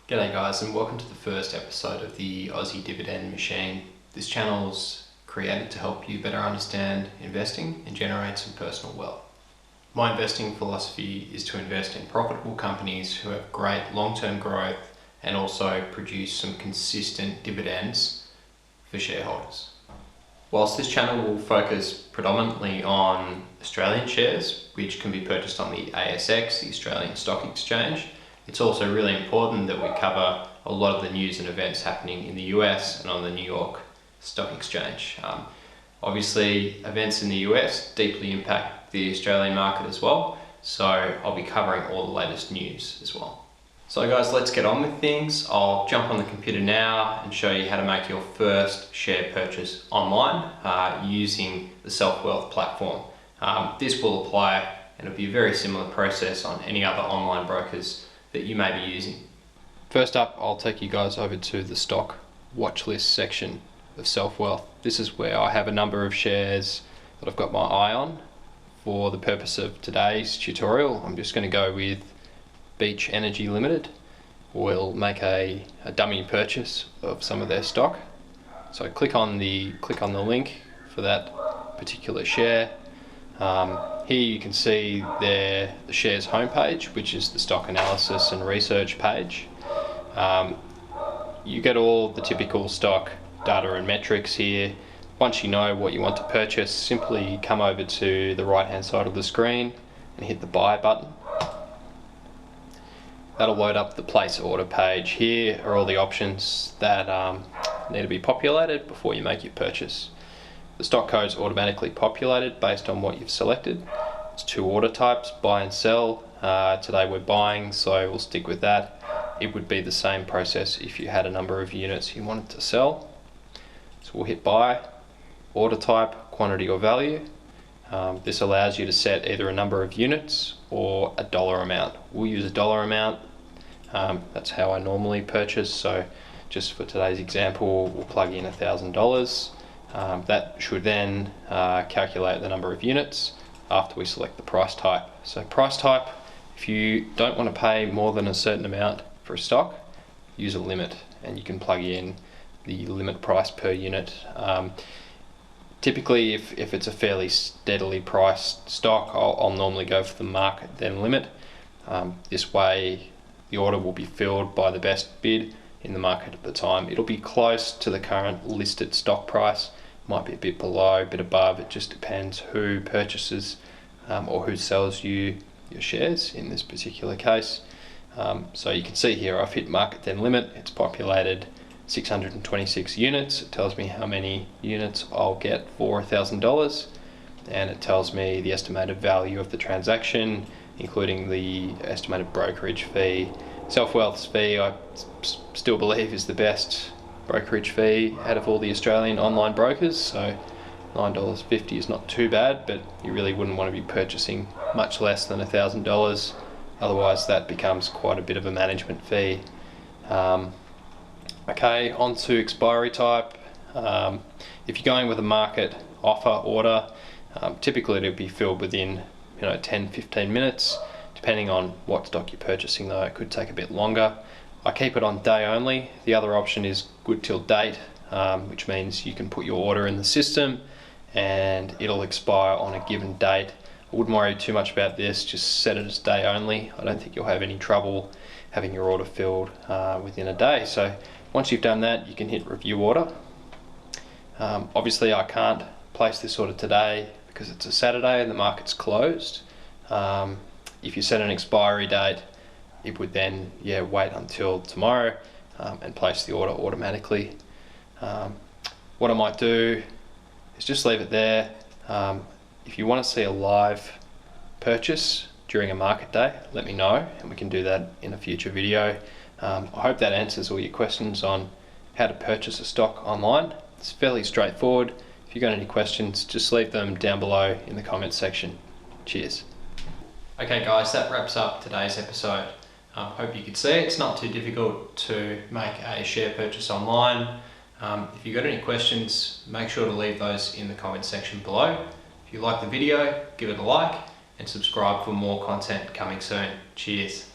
G'day guys, and welcome to the first episode of the Aussie Dividend Machine. This channel's created to help you better understand investing and generate some personal wealth. My investing philosophy is to invest in profitable companies who have great long-term growth and also produce some consistent dividends for shareholders. Whilst this channel will focus predominantly on Australian shares, which can be purchased on the ASX, the Australian Stock Exchange, it's also really important that we cover a lot of the news and events happening in the US and on the New York Stock Exchange. Obviously, events in the US deeply impact the Australian market as well, so I'll be covering all the latest news as well. So guys, let's get on with things. I'll jump on the computer now and show you how to make your first share purchase online using the Self-Wealth platform. This will apply, and it'll be a very similar process on any other online brokers that you may be using. First up, I'll take you guys over to the stock watch list section of Self-Wealth. This is where I have a number of shares that I've got my eye on. For the purpose of today's tutorial, I'm just going to go with Beach Energy Limited. We'll make a dummy purchase of some of their stock. So click on the link for that particular share. Here you can see the shares homepage, which is the stock analysis and research page. You get all the typical stock data and metrics here. Once you know what you want to purchase, simply come over to the right hand side of the screen and hit the buy button. That'll load up the place order page. Here are all the options that need to be populated before you make your purchase. The stock code's automatically populated based on what you've selected. It's two order types, buy and sell. Today we're buying, so we'll stick with that. It would be the same process if you had a number of units you wanted to sell. So we'll hit buy, order type, quantity or value. This allows you to set either a number of units or a dollar amount. We'll use a dollar amount. That's how I normally purchase, so just for today's example, we'll plug in $1,000. That should then calculate the number of units after we select the price type. So price type, if you don't want to pay more than a certain amount for a stock, use a limit and you can plug in the limit price per unit. Typically, if it's a fairly steadily priced stock, I'll normally go for the market then limit. This way the order will be filled by the best bid in the market at the time. It'll be close to the current listed stock price. Might be a bit below, a bit above. It just depends who purchases or who sells you your shares in this particular case. So you can see here I've hit market then limit. It's populated 626 units. It tells me how many units I'll get for $1,000, and it tells me the estimated value of the transaction, including the estimated brokerage fee. Self-Wealth's fee, I still believe, is the best brokerage fee out of all the Australian online brokers, so $9.50 is not too bad, but you really wouldn't want to be purchasing much less than $1,000, otherwise that becomes quite a bit of a management fee. Okay, on to expiry type. If you're going with a market offer order, typically it'll be filled within 10-15 minutes. Depending on what stock you're purchasing though, it could take a bit longer. I keep it on day only. The other option is good till date, which means you can put your order in the system and it'll expire on a given date. I wouldn't worry too much about this, just set it as day only. I don't think you'll have any trouble having your order filled within a day. So once you've done that, you can hit review order. Obviously I can't place this order today because it's a Saturday and the market's closed. If you set an expiry date, it would then wait until tomorrow and place the order automatically. What I might do is just leave it there. If you want to see a live purchase during a market day, let me know and we can do that in a future video. I hope that answers all your questions on how to purchase a stock online. It's fairly straightforward. If you've got any questions, just leave them down below in the comments section. Cheers. Okay guys, that wraps up today's episode. Hope you could see it's not too difficult to make a share purchase online. If you've got any questions, make sure to leave those in the comments section below. If you like the video, give it a like and subscribe for more content coming soon. Cheers.